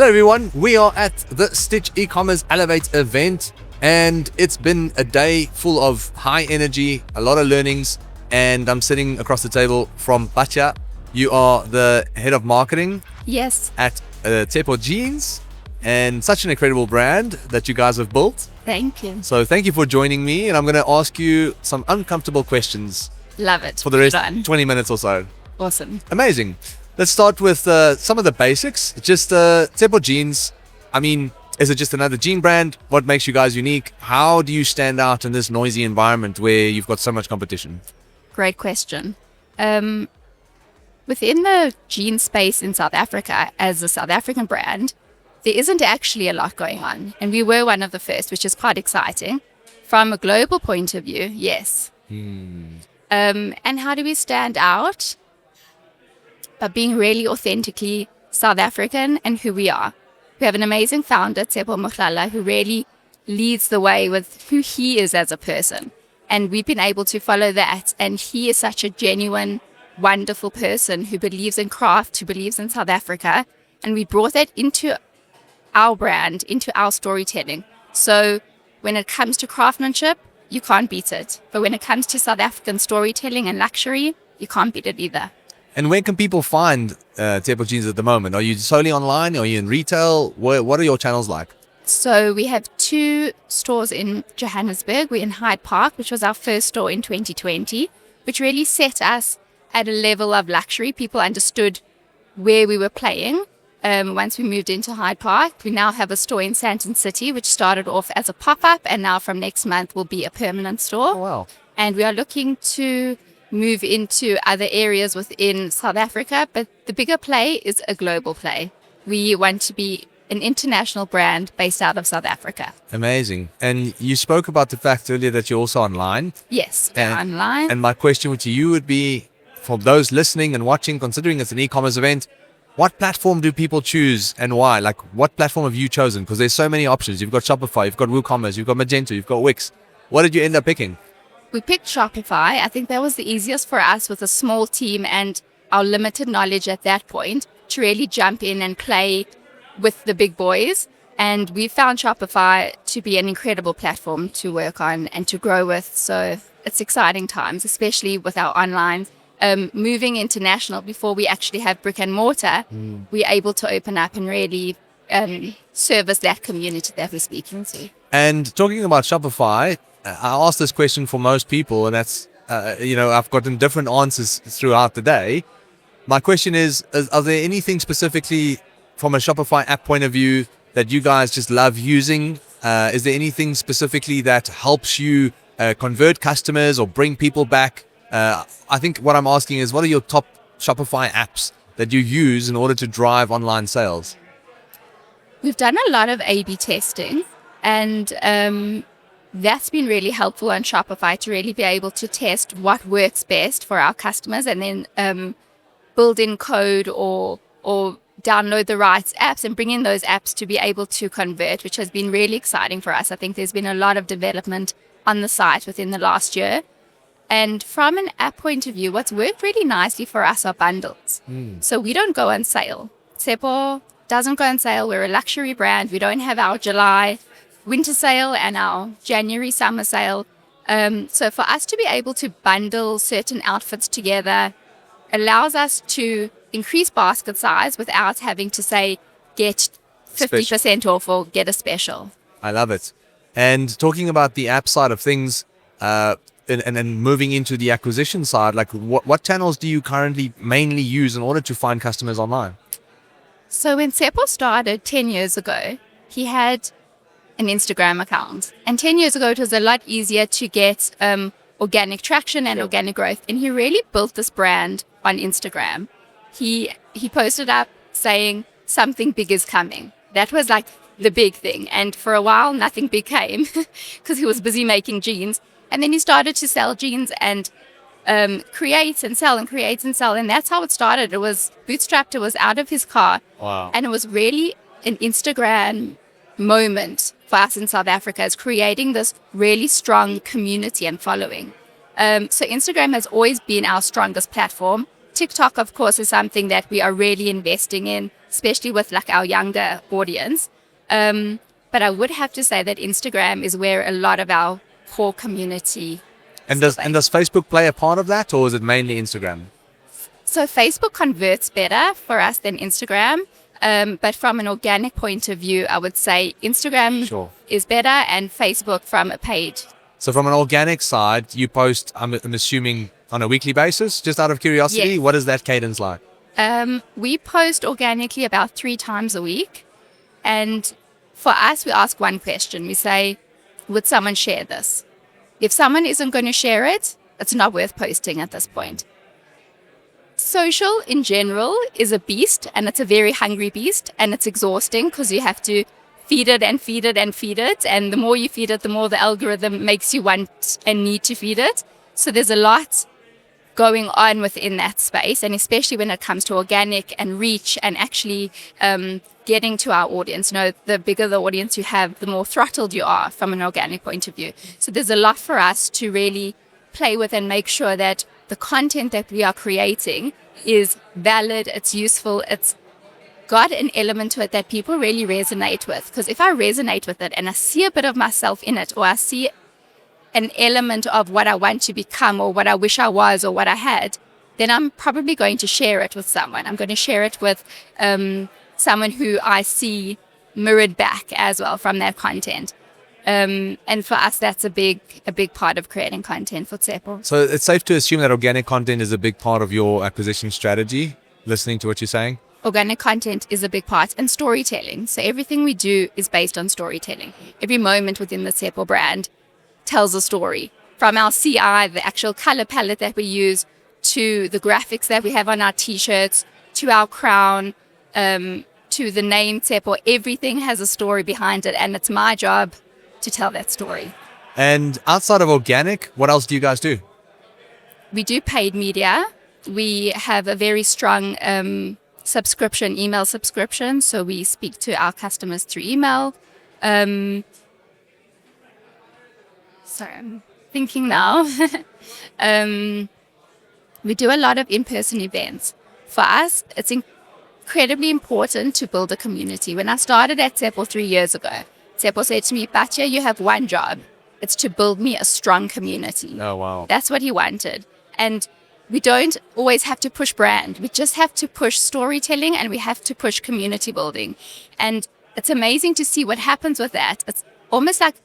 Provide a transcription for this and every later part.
Hello everyone, we are at the Stitch e-commerce Elevate event, and it's been a day full of high energy, a lot of learnings, and I'm sitting across the table from Batya. You are the head of marketing Yes. at Tshepo Jeans, and such an incredible brand that you guys have built. Thank you. So thank you for joining me, and I'm going to ask you some uncomfortable questions Love it. for the rest Done. 20 minutes or so. Awesome. Amazing. Let's start with some of the basics. Just Tshepo Jeans. I mean, is it just another jean brand? What makes you guys unique? How do you stand out in this noisy environment where you've got so much competition? Great question. Within the jean space in South Africa, as a South African brand, there isn't actually a lot going on. And we were one of the first, which is quite exciting. From a global point of view, yes. And how do we stand out? By being really authentically South African and who we are. We have an amazing founder, Tshepo, who really leads the way with who he is as a person. And we've been able to follow that. And he is such a genuine, wonderful person who believes in craft, who believes in South Africa. And we brought that into our brand, into our storytelling. So when it comes to craftsmanship, you can't beat it. But when it comes to South African storytelling and luxury, you can't beat it either. And where can people find Tshepo Jeans at the moment? Are you solely online? Are you in retail? What are your channels like? So we have 2 stores in Johannesburg. We're in Hyde Park, which was our first store in 2020, which really set us at a level of luxury. People understood where we were playing. Once we moved into Hyde Park, we now have a store in Sandton City, which started off as a pop-up, and now from next month will be a permanent store. Oh, wow. And we are looking to move into other areas within South Africa, but the bigger play is a global play. We want to be an international brand based out of South Africa. Amazing. And you spoke about the fact earlier that you're also online. Yes, online. And my question to you would be, for those listening and watching, considering it's an e-commerce event, what platform do people choose and why? Like, what platform have you chosen? Because there's so many options. You've got Shopify, you've got WooCommerce, you've got Magento, you've got Wix. What did you end up picking? We picked Shopify. I think that was the easiest for us with a small team and our limited knowledge at that point to really jump in and play with the big boys. And we found Shopify to be an incredible platform to work on and to grow with. So it's exciting times, especially with our online. Moving international before we actually have brick and mortar, we're able to open up and really service that community that we're speaking to. And talking about Shopify, I asked this question for most people, and that's, I've gotten different answers throughout the day. My question is, are there anything specifically from a Shopify app point of view that you guys just love using? Is there anything specifically that helps you convert customers or bring people back? I think what I'm asking is, what are your top Shopify apps that you use in order to drive online sales? We've done a lot of A/B testing, and that's been really helpful on Shopify to really be able to test what works best for our customers and then build in code or download the right apps and bring in those apps to be able to convert, which has been really exciting for us. I think there's been a lot of development on the site within the last year. And from an app point of view, what's worked really nicely for us are bundles. So we don't go on sale. Tshepo doesn't go on sale. We're a luxury brand. We don't have our July winter sale and our January summer sale. So for us to be able to bundle certain outfits together allows us to increase basket size without having to say, get 50% off or get a special. I love it. And talking about the app side of things, and then moving into the acquisition side, like what channels do you currently mainly use in order to find customers online? So when Tshepo started 10 years ago, he had an Instagram account. And 10 years ago, it was a lot easier to get organic traction and organic growth. And he really built this brand on Instagram. He posted up saying something big is coming. That was like the big thing. And for a while, nothing big came because he was busy making jeans. And then he started to sell jeans and create and sell and create and sell. And that's how it started. It was bootstrapped. It was out of his car. Wow. And it was really an Instagram moment for us in South Africa, is creating this really strong community and following. So Instagram has always been our strongest platform. TikTok, of course, is something that we are really investing in, especially with like our younger audience. But I would have to say that Instagram is where a lot of our core community. And does Facebook play a part of that, or is it mainly Instagram? So Facebook converts better for us than Instagram. But from an organic point of view, I would say Instagram is better and Facebook from a paid. So from an organic side, you post, I'm assuming, on a weekly basis, just out of curiosity. Yes. What is that cadence like? We post organically about 3 times a week. And for us, we ask one question. We say, would someone share this? If someone isn't going to share it, it's not worth posting at this point. Social in general is a beast, and it's a very hungry beast, and it's exhausting because you have to feed it and feed it and feed it. And the more you feed it, the more the algorithm makes you want and need to feed it. So there's a lot going on within that space, and especially when it comes to organic and reach and actually getting to our audience. You know, the bigger the audience you have, the more throttled you are from an organic point of view. So there's a lot for us to really play with and make sure that the content that we are creating is valid, it's useful, it's got an element to it that people really resonate with. Because if I resonate with it and I see a bit of myself in it, or I see an element of what I want to become or what I wish I was or what I had, then I'm probably going to share it with someone. I'm going to share it with someone who I see mirrored back as well from that content. And for us, that's a big part of creating content for Tshepo. So it's safe to assume that organic content is a big part of your acquisition strategy, listening to what you're saying? Organic content is a big part, and storytelling. So everything we do is based on storytelling. Every moment within the Tshepo brand tells a story. From our CI, the actual color palette that we use, to the graphics that we have on our t-shirts, to our crown, to the name Tshepo, everything has a story behind it, and it's my job to tell that story. And outside of organic, what else do you guys do? We do paid media. We have a very strong email subscription, so we speak to our customers through email. Sorry, I'm thinking now. We do a lot of in-person events. For us, it's incredibly important to build a community. When I started at Tshepo 3 years ago, Tshepo said to me, Batya, you have one job. It's to build me a strong community. Oh, wow. That's what he wanted. And we don't always have to push brand. We just have to push storytelling, and we have to push community building. And it's amazing to see what happens with that. It's almost like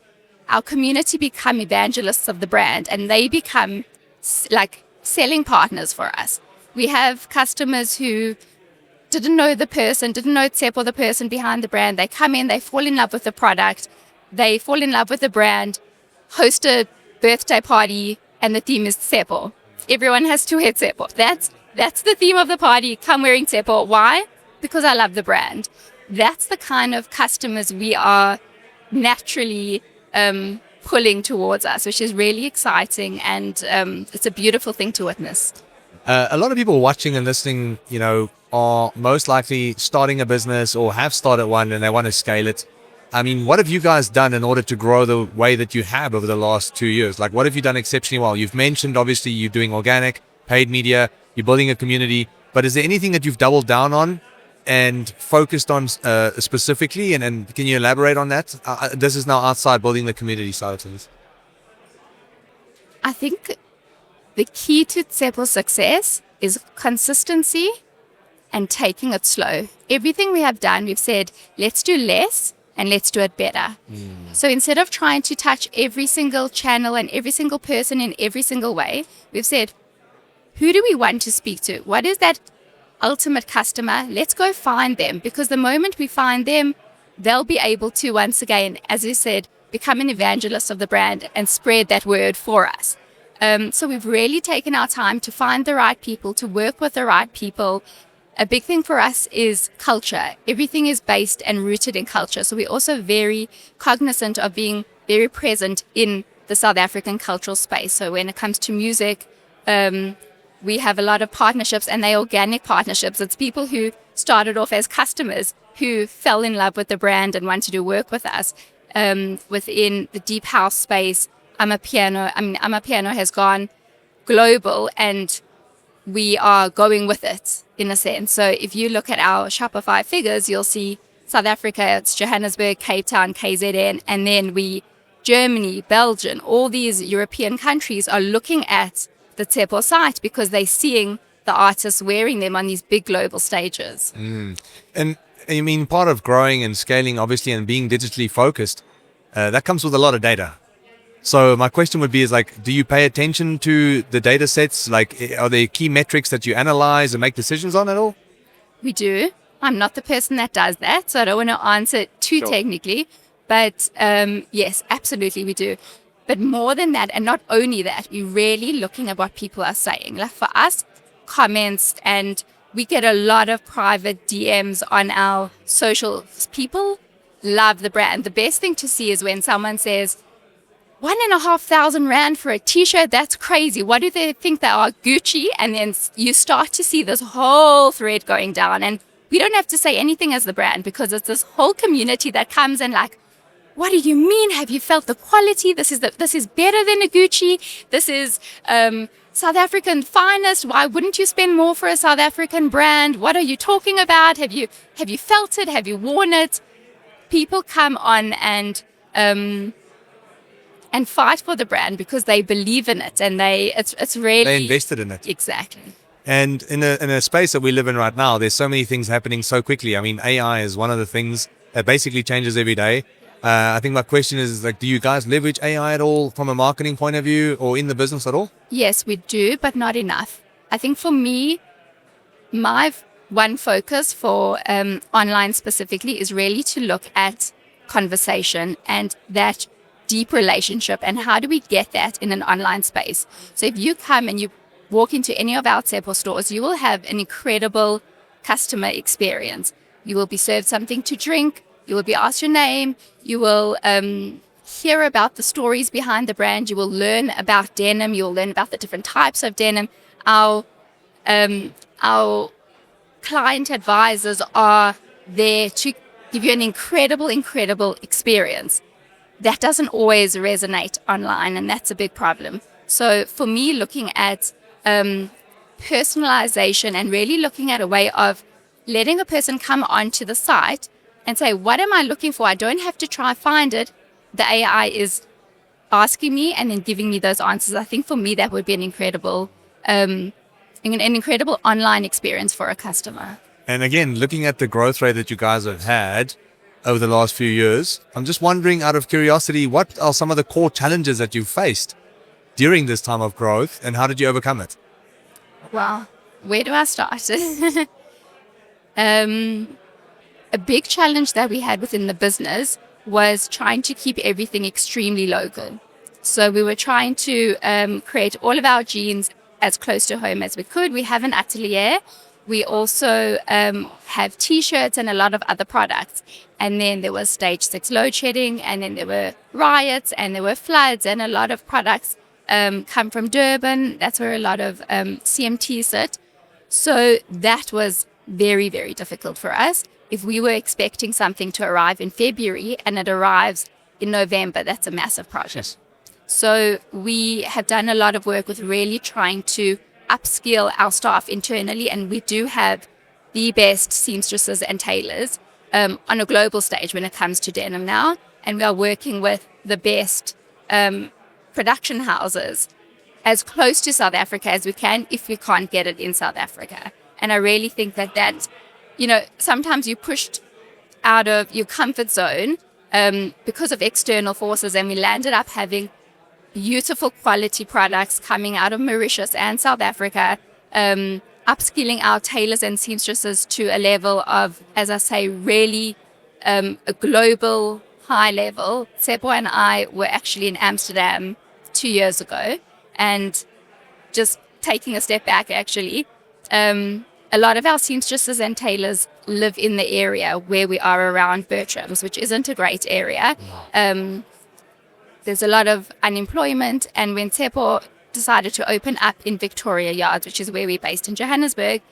our community become evangelists of the brand, and they become like selling partners for us. We have customers who didn't know Tshepo, the person behind the brand. They come in, they fall in love with the product, they fall in love with the brand, host a birthday party, and the theme is Tshepo. Everyone has to wear Tshepo. That's the theme of the party. Come wearing Tshepo. Why? Because I love the brand. That's the kind of customers we are naturally pulling towards us, which is really exciting, and it's a beautiful thing to witness. A lot of people watching and listening, are most likely starting a business or have started one and they want to scale it. I mean, what have you guys done in order to grow the way that you have over the last 2 years? Like, what have you done exceptionally well? You've mentioned, obviously, you're doing organic, paid media, you're building a community, but is there anything that you've doubled down on and focused on specifically? And can you elaborate on that? This is now outside building the community side of things. I think the key to Tshepo's success is consistency and taking it slow. Everything we have done, we've said, let's do less and let's do it better. So instead of trying to touch every single channel and every single person in every single way, we've said, who do we want to speak to? What is that ultimate customer? Let's go find them, because the moment we find them, they'll be able to, once again, as you said, become an evangelist of the brand and spread that word for us. So we've really taken our time to find the right people, to work with the right people. A big thing for us is culture. Everything is based and rooted in culture. So we're also very cognizant of being very present in the South African cultural space. So when it comes to music, we have a lot of partnerships, and they're organic partnerships. It's people who started off as customers who fell in love with the brand and wanted to work with us. Within the deep house space, Amapiano has gone global, and we are going with it in a sense. So if you look at our Shopify figures, you'll see South Africa, it's Johannesburg, Cape Town, KZN, and then Germany, Belgium, all these European countries are looking at the Tshepo site because they're seeing the artists wearing them on these big global stages. And I mean, part of growing and scaling, obviously, and being digitally focused, that comes with a lot of data. So my question would be is like, do you pay attention to the data sets? Like, are there key metrics that you analyze and make decisions on at all? We do. I'm not the person that does that, so I don't want to answer it too technically. But yes, absolutely we do. But more than that, and not only that, we're really looking at what people are saying. Like for us, comments, and we get a lot of private DMs on our socials. People love the brand. The best thing to see is when someone says, 1,500 rand for a t-shirt, that's crazy. What do they think they are, Gucci? And then you start to see this whole thread going down. And we don't have to say anything as the brand because it's this whole community that comes and like, what do you mean? Have you felt the quality? This is better than a Gucci. This is South African finest. Why wouldn't you spend more for a South African brand? What are you talking about? Have you felt it? Have you worn it? People come on and fight for the brand because they believe in it and it's really They invested in it. Exactly. And in a space that we live in right now, there's so many things happening so quickly. I mean, AI is one of the things that basically changes every day. I think my question is like, do you guys leverage AI at all from a marketing point of view or in the business at all? Yes, we do, but not enough. I think for me, my one focus for online specifically is really to look at conversation and that deep relationship and how do we get that in an online space. So if you come and you walk into any of our Tshepo stores, you will have an incredible customer experience. You will be served something to drink. You will be asked your name. You will hear about the stories behind the brand. You will learn about denim. You will learn about the different types of denim. Our client advisors are there to give you an incredible experience. That doesn't always resonate online, and that's a big problem. So for me, looking at personalization and really looking at a way of letting a person come onto the site and say, what am I looking for? I don't have to try find it. The AI is asking me and then giving me those answers. I think for me, that would be an incredible online experience for a customer. And again, looking at the growth rate that you guys have had over the last few years, I'm just wondering out of curiosity, what are some of the core challenges that you've faced during this time of growth and how did you overcome it? Well, where do I start? A big challenge that we had within the business was trying to keep everything extremely local. So we were trying to create all of our jeans as close to home as we could. We have an atelier. We also have T-shirts and a lot of other products. And then there was stage 6 load shedding, and then there were riots, and there were floods, and a lot of products come from Durban. That's where a lot of CMT sit. So that was very, very difficult for us. If we were expecting something to arrive in February and it arrives in November, that's a massive project. Yes. So we have done a lot of work with really trying to upskill our staff internally, and we do have the best seamstresses and tailors on a global stage when it comes to denim now, and we are working with the best production houses as close to South Africa as we can if we can't get it in South Africa. And I really think that sometimes you're pushed out of your comfort zone because of external forces, and we landed up having beautiful quality products coming out of Mauritius and South Africa, upskilling our tailors and seamstresses to a level of, as I say, really a global high level. Tshepo and I were actually in Amsterdam 2 years ago, and just taking a step back, actually, a lot of our seamstresses and tailors live in the area where we are around Bertram's, which isn't a great area. There's a lot of unemployment, and when Tshepo decided to open up in Victoria Yards, which is where we're based in Johannesburg,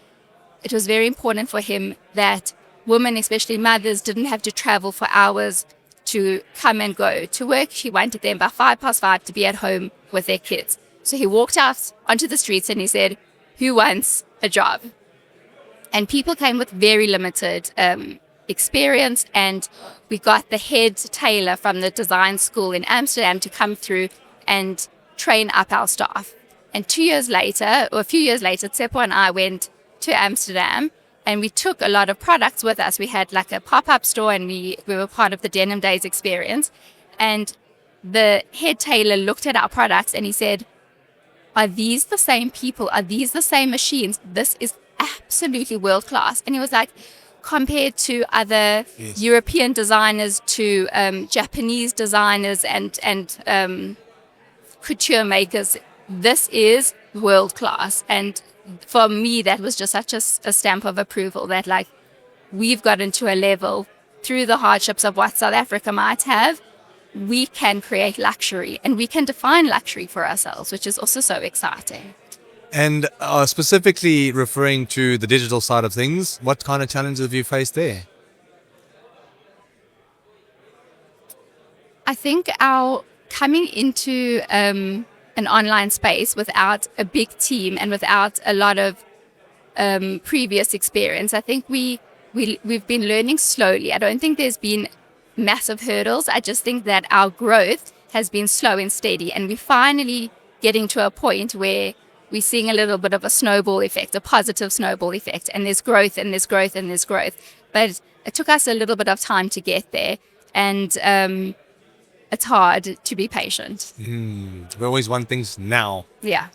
it was very important for him that women, especially mothers, didn't have to travel for hours to come and go to work. He wanted them by 5:05 to be at home with their kids. So he walked out onto the streets and he said, who wants a job? And people came with very limited experience, and we got the head tailor from the design school in Amsterdam to come through and train up our staff. And 2 years later, or a few years later, Tshepo and I went to Amsterdam, and we took a lot of products with us. We had like a pop-up store, and we were part of the Denim Days experience. And the head tailor looked at our products and he said, are these the same people? Are these the same machines? This is absolutely world class. And he was like, compared to other European designers, to Japanese designers and couture makers, this is world class. And for me, that was just such a stamp of approval that like we've gotten to a level through the hardships of what South Africa might have. We can create luxury, and we can define luxury for ourselves, which is also so exciting. And specifically referring to the digital side of things, what kind of challenges have you faced there? I think our coming into an online space without a big team and without a lot of previous experience, I think we've been learning slowly. I don't think there's been massive hurdles. I just think that our growth has been slow and steady, and we're finally getting to a point where we're seeing a little bit of a snowball effect, a positive snowball effect, and there's growth and there's growth and there's growth. But it took us a little bit of time to get there, and it's hard to be patient. We always want things now. Yeah.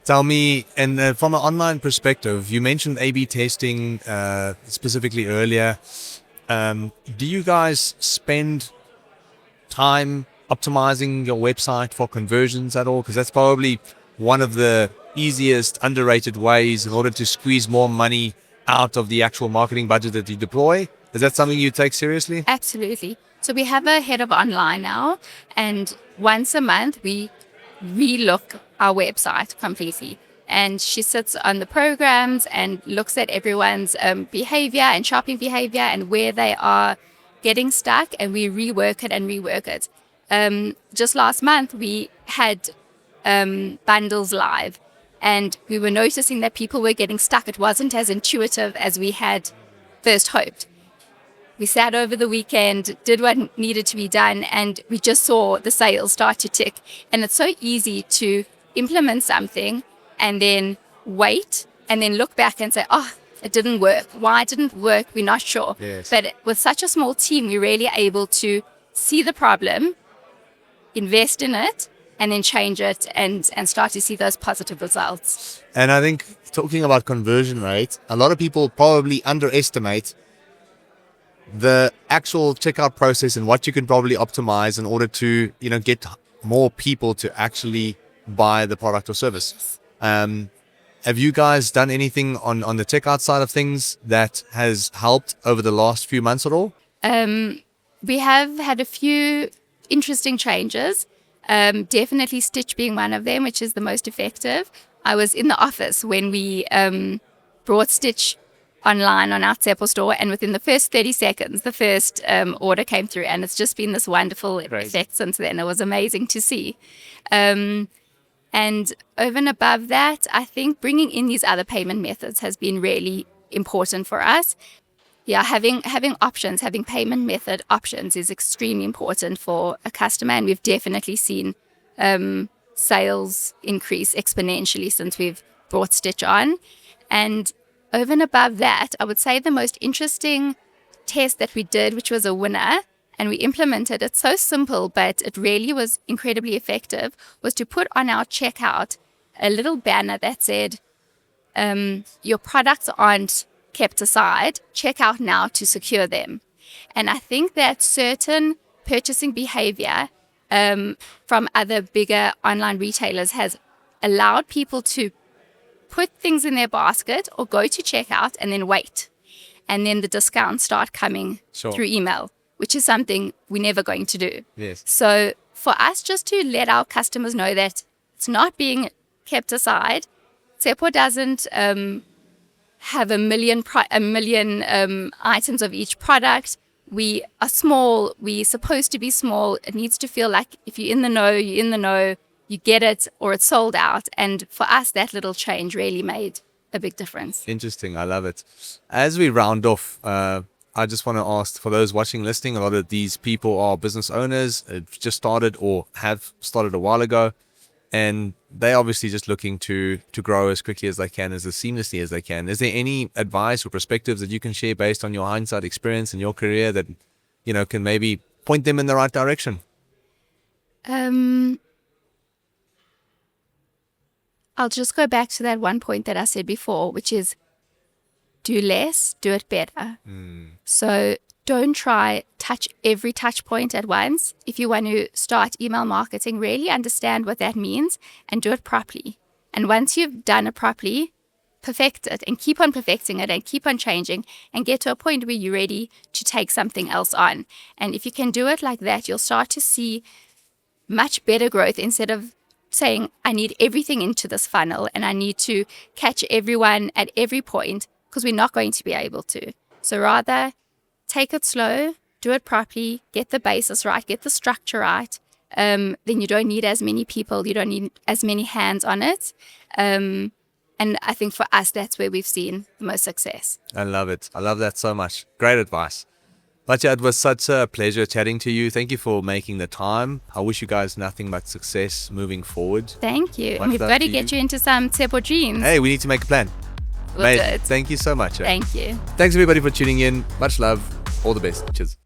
Tell me, and from an online perspective, you mentioned A/B testing specifically earlier. Do you guys spend time optimizing your website for conversions at all? Because that's probably one of the easiest underrated ways in order to squeeze more money out of the actual marketing budget that you deploy. Is that something you take seriously? Absolutely. So we have a head of online now, and once a month we relook our website completely. And she sits on the programs and looks at everyone's behavior and shopping behavior and where they are getting stuck, and we rework it. Just last month, we had bundles live, and we were noticing that people were getting stuck. It wasn't as intuitive as we had first hoped. We sat over the weekend, did what needed to be done, and we just saw the sales start to tick. And it's so easy to implement something and then wait and then look back and say, oh, it didn't work. Why it didn't work, we're not sure. Yes. But with such a small team, we're really able to see the problem, invest in it, and then change it and start to see those positive results. And I think talking about conversion rate, a lot of people probably underestimate the actual checkout process and what you can probably optimize in order to, get more people to actually buy the product or service. Have you guys done anything on the checkout side of things that has helped over the last few months at all? We have had a few interesting changes. Definitely Stitch being one of them, which is the most effective. I was in the office when we brought Stitch online on our Tshepo store, and within the first 30 seconds, the first order came through, and it's just been this wonderful effect since then. It was amazing to see. And over and above that, I think bringing in these other payment methods has been really important for us. Yeah, having options, having payment method options is extremely important for a customer, and we've definitely seen sales increase exponentially since we've brought Stitch on. And over and above that, I would say the most interesting test that we did, which was a winner, and we implemented it so simple, but it really was incredibly effective, was to put on our checkout a little banner that said, your products aren't kept aside, check out now to secure them. And I think that certain purchasing behavior from other bigger online retailers has allowed people to put things in their basket or go to checkout and then wait. And then the discounts start coming through email, which is something we're never going to do. Yes. So for us just to let our customers know that it's not being kept aside, Tshepo doesn't have a million items of each product. We are small. We're supposed to be small. It needs to feel like if you're in the know, you're in the know. you get it or it's sold out. And for us, that little change really made a big difference. Interesting. I love it. As we round off, I just want to ask, for those watching, listening, a lot of these people are business owners, just started or have started a while ago, and they're obviously just looking to grow as quickly as they can, as seamlessly as they can. Is there any advice or perspectives that you can share based on your hindsight experience in your career that, you know, can maybe point them in the right direction? I'll just go back to that one point that I said before, which is do less, do it better. So don't try touch every touch point at once. If you want to start email marketing, really understand what that means and do it properly. And once you've done it properly, perfect it and keep on perfecting it and keep on changing and get to a point where you're ready to take something else on. And if you can do it like that, you'll start to see much better growth instead of saying, I need everything into this funnel and I need to catch everyone at every point, because we're not going to be able to. So rather, take it slow, do it properly, get the basis right, get the structure right. Then you don't need as many people, you don't need as many hands on it. And I think for us, that's where we've seen the most success. I love it. I love that so much. Great advice. Batya, it was such a pleasure chatting to you. Thank you for making the time. I wish you guys nothing but success moving forward. Thank you. Much And we've love got to to get you. you into some Tshepo Jeans. Hey, we need to make a plan. We'll do Mate, it. thank you so much. Thank you. Thanks everybody for tuning in. Much love. All the best. Cheers.